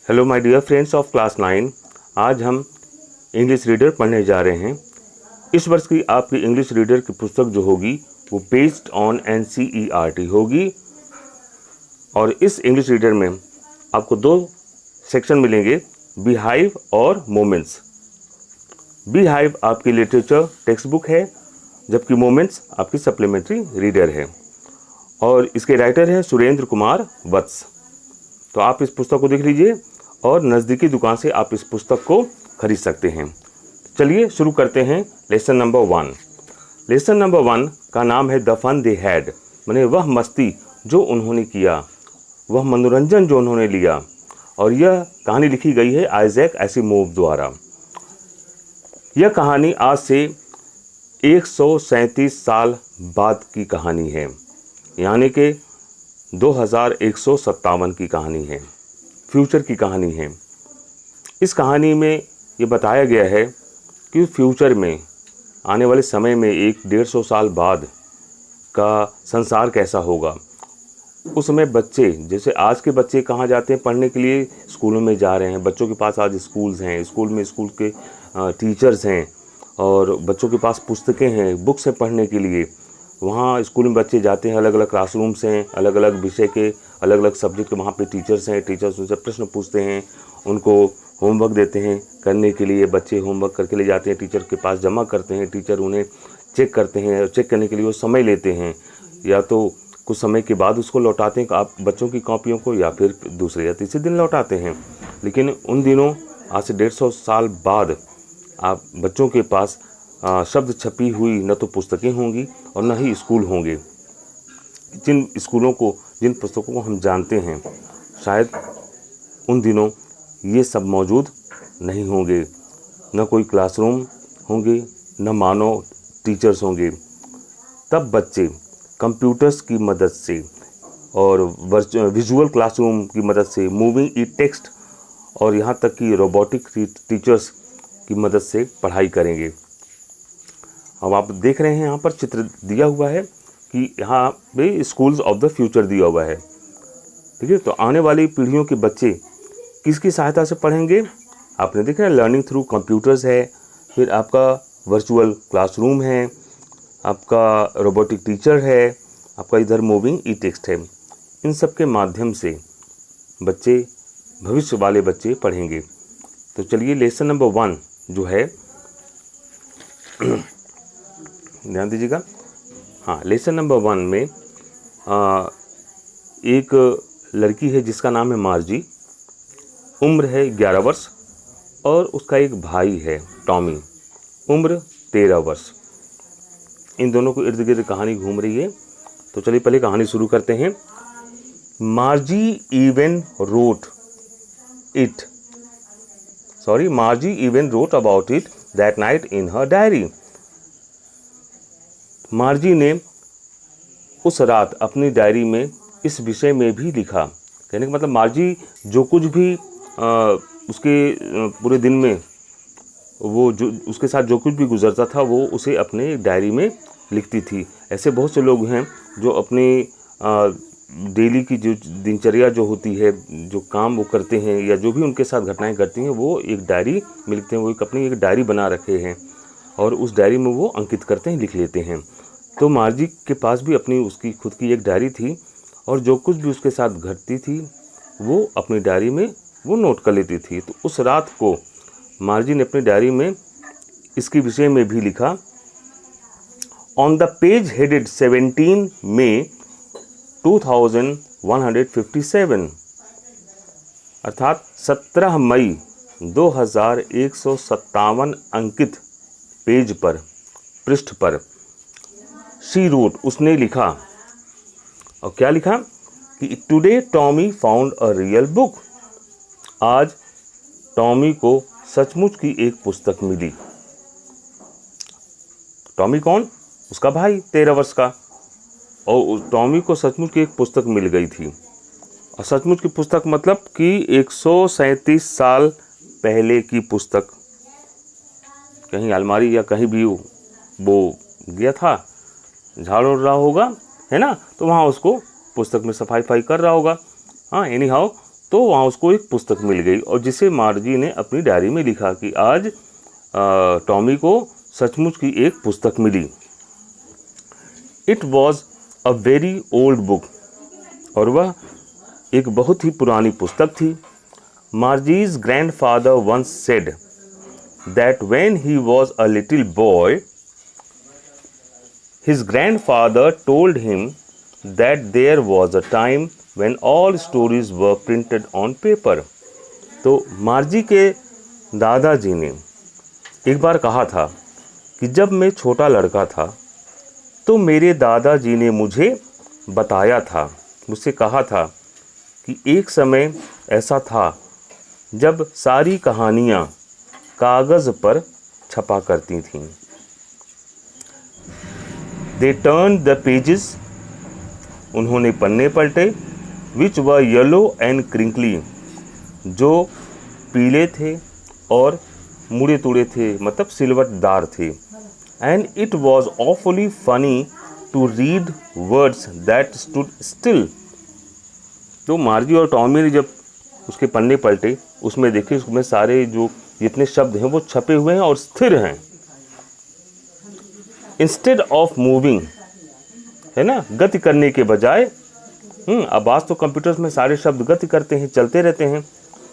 Hello my dear friends of class 9। आज हम English reader पढ़ने जा रहे हैं। इस वर्ष की आपकी इंग्लिश रीडर की पुस्तक जो होगी वो बेस्ड ऑन NCERT होगी। और इस इंग्लिश रीडर में आपको दो सेक्शन मिलेंगे, बीहाइव और मोमेंट्स। बीहाइव आपकी लिटरेचर टेक्स्ट बुक है, जबकि मोमेंट्स आपकी सप्लीमेंट्री रीडर है। और इसके राइटर हैं सुरेंद्र कुमार वत्स। तो आप इस पुस्तक को देख लीजिए और नज़दीकी दुकान से आप इस पुस्तक को खरीद सकते हैं। चलिए शुरू करते हैं लेसन नंबर 1। लेसन नंबर 1 का नाम है द फन दे हैड, माने वह मस्ती जो उन्होंने किया, वह मनोरंजन जो उन्होंने लिया। और यह कहानी लिखी गई है आइजैक एसिमोव द्वारा। यह कहानी आज से 137 साल बाद की कहानी है, यानी कि 2157 की कहानी है, फ्यूचर की कहानी है। इस कहानी में ये बताया गया है कि फ्यूचर में आने वाले समय में 150 साल बाद का संसार कैसा होगा। उस समय बच्चे, जैसे आज के बच्चे कहाँ जाते हैं पढ़ने के लिए, स्कूलों में जा रहे हैं। बच्चों के पास आज स्कूल्स हैं, स्कूल में स्कूल के टीचर्स हैं और बच्चों के पास पुस्तकें हैं, बुक्स हैं पढ़ने के लिए। वहाँ स्कूल में बच्चे जाते हैं, अलग अलग क्लासरूम्स हैं, अलग अलग विषय के अलग अलग सब्जेक्ट के वहाँ पे टीचर्स हैं। टीचर्स उनसे प्रश्न पूछते हैं, उनको होमवर्क देते हैं करने के लिए। बच्चे होमवर्क करके ले जाते हैं, टीचर के पास जमा करते हैं। टीचर उन्हें चेक करते हैं, चेक करने के लिए वो समय लेते हैं, या तो कुछ समय के बाद उसको लौटाते हैं आप बच्चों की कॉपियों को, या फिर दूसरे या तीसरे दिन लौटाते हैं। लेकिन उन दिनों आज से 150 साल बाद आप बच्चों के पास शब्द छपी हुई न तो पुस्तकें होंगी और न ही स्कूल होंगे। जिन स्कूलों को, जिन पुस्तकों को हम जानते हैं, शायद उन दिनों ये सब मौजूद नहीं होंगे। न कोई क्लासरूम होंगे, न मानव टीचर्स होंगे। तब बच्चे कंप्यूटर्स की मदद से और विजुअल क्लासरूम की मदद से, मूविंग ई टेक्स्ट और यहाँ तक कि रोबोटिक टीचर्स की मदद से पढ़ाई करेंगे। अब आप देख रहे हैं यहाँ पर चित्र दिया हुआ है कि यहाँ पे स्कूल्स ऑफ द फ्यूचर दिया हुआ है, ठीक है। तो आने वाली पीढ़ियों के बच्चे किसकी सहायता से पढ़ेंगे? आपने देखा है लर्निंग थ्रू कंप्यूटर्स है, फिर आपका वर्चुअल क्लासरूम है, आपका रोबोटिक टीचर है, आपका इधर मूविंग ई टेक्स्ट है। इन सब के माध्यम से बच्चे, भविष्य वाले बच्चे पढ़ेंगे। तो चलिए लेसन नंबर 1 जो है ध्यान दीजिएगा। हाँ, लेसन नंबर 1 में एक लड़की है जिसका नाम है मार्जी। उम्र है 11 वर्ष और उसका एक भाई है टॉमी, उम्र 13 वर्ष। इन दोनों को इर्द गिर्द कहानी घूम रही है। तो चलिए पहले कहानी शुरू करते हैं। मार्जी even wrote about it that night in her diary. मार्जी ने उस रात अपनी डायरी में इस विषय में भी लिखा। कहने का मतलब मार्जी जो कुछ भी उसके पूरे दिन में वो जो उसके साथ जो कुछ भी गुजरता था वो उसे अपने डायरी में लिखती थी। ऐसे बहुत से लोग हैं जो अपनी डेली की जो दिनचर्या जो होती है, जो काम वो करते हैं या जो भी उनके साथ घटनाएं घटती हैं, वो एक डायरी में लिखते हैं। वो अपनी एक डायरी बना रखे हैं और उस डायरी में वो अंकित करते हैं, लिख लेते हैं। तो मार्जी के पास भी अपनी उसकी खुद की एक डायरी थी और जो कुछ भी उसके साथ घटती थी वो अपनी डायरी में वो नोट कर लेती थी। तो उस रात को मार्जी ने अपनी डायरी में इसके विषय में भी लिखा। ऑन द पेज हेडेड 17 मई 2157, अर्थात 17 मई 2157 अंकित पेज पर, पृष्ठ पर, शी रोट, उसने लिखा। और क्या लिखा कि today Tommy found a real book. आज टॉमी को सचमुच की एक पुस्तक मिली। टॉमी कौन? उसका भाई 13 वर्ष का। और टॉमी को सचमुच की एक पुस्तक मिल गई थी। और सचमुच की पुस्तक मतलब कि 137 साल पहले की पुस्तक। कहीं अलमारी या कहीं भी वो गया था, झाड़ उड़ रहा होगा, है ना, तो वहाँ उसको पुस्तक में सफाई कर रहा होगा। हाँ, एनी हाउ तो वहाँ उसको एक पुस्तक मिल गई और जिसे मार्जी ने अपनी डायरी में लिखा कि आज टॉमी को सचमुच की एक पुस्तक मिली। It was a very old book, और वह एक बहुत ही पुरानी पुस्तक थी। Margie's grandfather once said that when he was a little boy his grandfather told him that there was a time when all stories were printed on paper। तो मार्जी के दादाजी ने एक बार कहा था कि जब मैं छोटा लड़का था तो मेरे दादाजी ने मुझे बताया था, मुझसे कहा था कि एक समय ऐसा था जब सारी कहानियाँ कागज़ पर छपा करती थीं। They turned the pages, उन्होंने पन्ने पलटे, which were yellow and crinkly, जो पीले थे और मुड़े तुड़े थे, मतलब सिलवटदार थे। And it was awfully funny to read words that stood still। तो मार्जी और टॉमी ने जब उसके पन्ने पलटे, उसमें देखे उसमें सारे जो जितने शब्द हैं वो छपे हुए हैं और स्थिर हैं। इंस्टेड ऑफ मूविंग, है ना, गति करने के बजाय। अब आज तो कंप्यूटर्स में सारे शब्द गति करते हैं, चलते रहते हैं।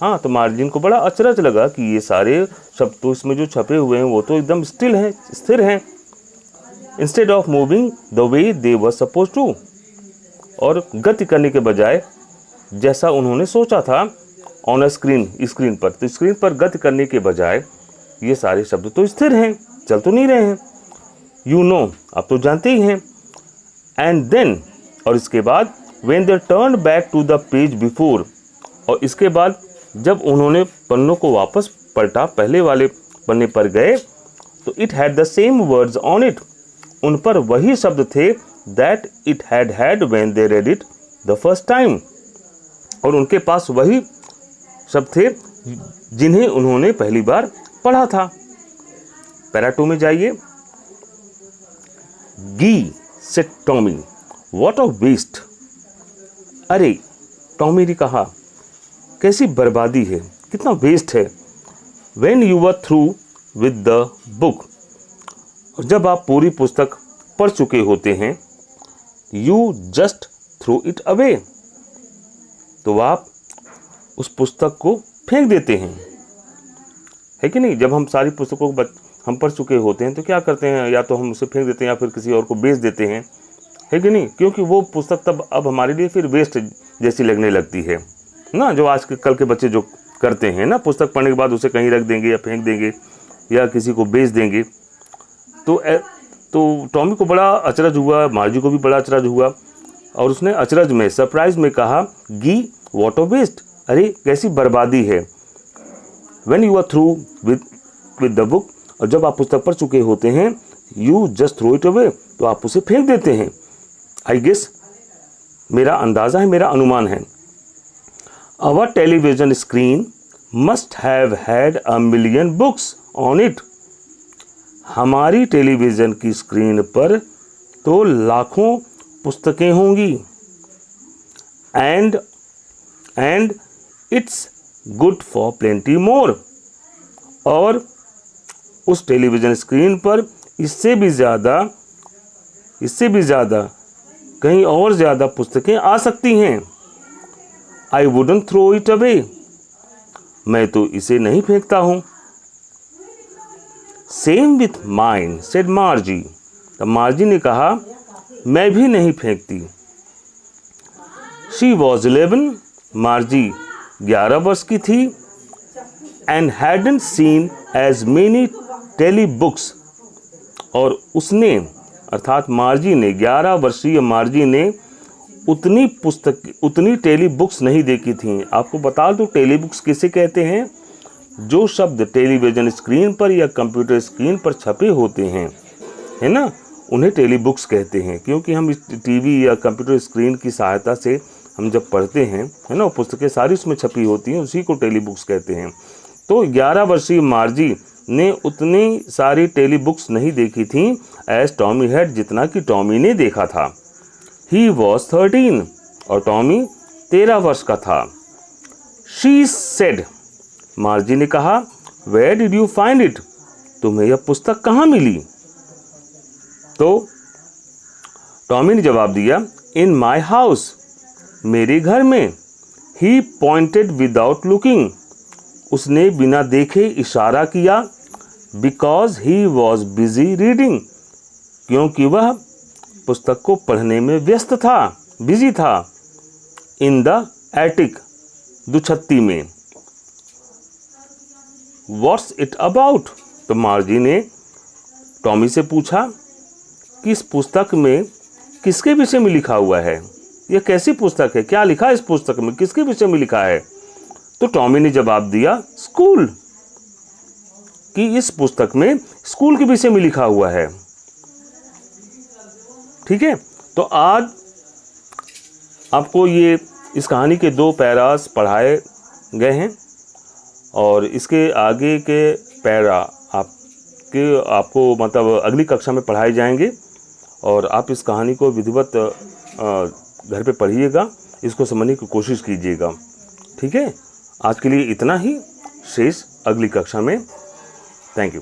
हाँ, तो मार्जिन को बड़ा अचरज लगा कि ये सारे शब्द तो इसमें जो छपे हुए हैं वो तो एकदम स्टिल हैं, स्थिर हैं। Instead of moving the way they were suppose to, और गति करने के बजाय जैसा उन्होंने सोचा था ऑन अ स्क्रीन पर, तो स्क्रीन पर गति करने के बजाय ये सारे शब्द तो स्थिर हैं, चल तो नहीं रहे हैं। यू नो, आप तो जानते ही हैं। एंड देन, और इसके बाद when they turn back to the page before, और इसके बाद जब उन्होंने पन्नों को वापस पलटा, पहले वाले पन्ने पर गए, तो it had the same words on it, उन पर वही शब्द थे that it had when they read it the first time, और उनके पास वही शब्द थे जिन्हें उन्होंने पहली बार पढ़ा था। पैरा 2 में जाइए। Gee said Tommy, what a waste. अरे, टॉमी ने कहा, कैसी बर्बादी है, कितना वेस्ट है। When you were through with the book, जब आप पूरी पुस्तक पढ़ चुके होते हैं, you just throw it away, तो आप उस पुस्तक को फेंक देते हैं, है कि नहीं। जब हम सारी पुस्तकों को हम पढ़ चुके होते हैं तो क्या करते हैं, या तो हम उसे फेंक देते हैं या फिर किसी और को बेच देते हैं, है कि नहीं, क्योंकि वो पुस्तक तब अब हमारे लिए फिर वेस्ट जैसी लगने लगती है ना। जो आज के कल के बच्चे जो करते हैं ना, पुस्तक पढ़ने के बाद उसे कहीं रख देंगे या फेंक देंगे या किसी को बेच देंगे। तो टॉमी को बड़ा अचरज हुआ, मार्जी को भी बड़ा अचरज हुआ, और उसने अचरज में, सरप्राइज में कहा, गी व्हाट अ वेस्ट, अरे कैसी बर्बादी है। When you are through with the book, और जब आप पुस्तक पढ़ चुके होते हैं, you just throw it away, तो आप उसे फेंक देते हैं। आई गेस, मेरा अंदाज़ा है, मेरा अनुमान है। Our television screen must have had a million books on it, हमारी टेलीविज़न की स्क्रीन पर तो लाखों पुस्तकें होंगी। And it's good for plenty more, और उस टेलीविज़न स्क्रीन पर इससे भी ज़्यादा कहीं और ज़्यादा पुस्तकें आ सकती हैं। I wouldn't throw it away, मैं तो इसे नहीं फेंकता हूँ। Same with mine said Margie, तब मार्जी ने कहा, मैं भी नहीं फेंकती। शी वॉज 11, मार्जी 11 वर्ष की थी। And hadn't seen as many telly books, और उसने, अर्थात मार्जी ने, 11 वर्षीय मार्जी ने उतनी टेली बुक्स नहीं देखी थी। आपको बता दूं टेली बुक्स किसे कहते हैं, जो शब्द टेलीविज़न स्क्रीन पर या कंप्यूटर स्क्रीन पर छपे होते हैं, है ना, उन्हें टेली बुक्स कहते हैं। क्योंकि हम इस टीवी या कंप्यूटर स्क्रीन की सहायता से हम जब पढ़ते हैं, है ना, पुस्तकें सारी उसमें छपी होती हैं, उसी को टेली बुक्स कहते हैं। तो 11 वर्षीय मार्जी ने उतनी सारी टेली बुक्स नहीं देखी थी एज टॉमी हैड, जितना कि टॉमी ने देखा था। ही वॉज 13, और टॉमी 13 वर्ष का था। शी सेड, मार्जी ने कहा, where did you find it, तुम्हें यह पुस्तक कहाँ मिली? तो टॉमी ने जवाब दिया, इन माई हाउस, मेरे घर में। ही पॉइंटेड विदाउट लुकिंग, उसने बिना देखे इशारा किया। Because he was busy reading, क्योंकि वह पुस्तक को पढ़ने में व्यस्त था, बिजी था। इन द एटिक, दुछत्ती में। व्हाट्स इट अबाउट, तो मार्जी ने टॉमी से पूछा कि इस पुस्तक में किसके विषय में लिखा हुआ है, यह कैसी पुस्तक है, क्या लिखा है इस पुस्तक में, किसके विषय में लिखा है? तो टॉमी ने जवाब दिया, स्कूल, कि इस पुस्तक में स्कूल के विषय में लिखा हुआ है। ठीक है, तो आज आपको ये इस कहानी के 2 पैरास पढ़ाए गए हैं और इसके आगे के पैरा आपको मतलब अगली कक्षा में पढ़ाए जाएंगे और आप इस कहानी को विधिवत घर पे पढ़िएगा, इसको समझने की कोशिश कीजिएगा। ठीक है, आज के लिए इतना ही, शेष अगली कक्षा में। Thank you.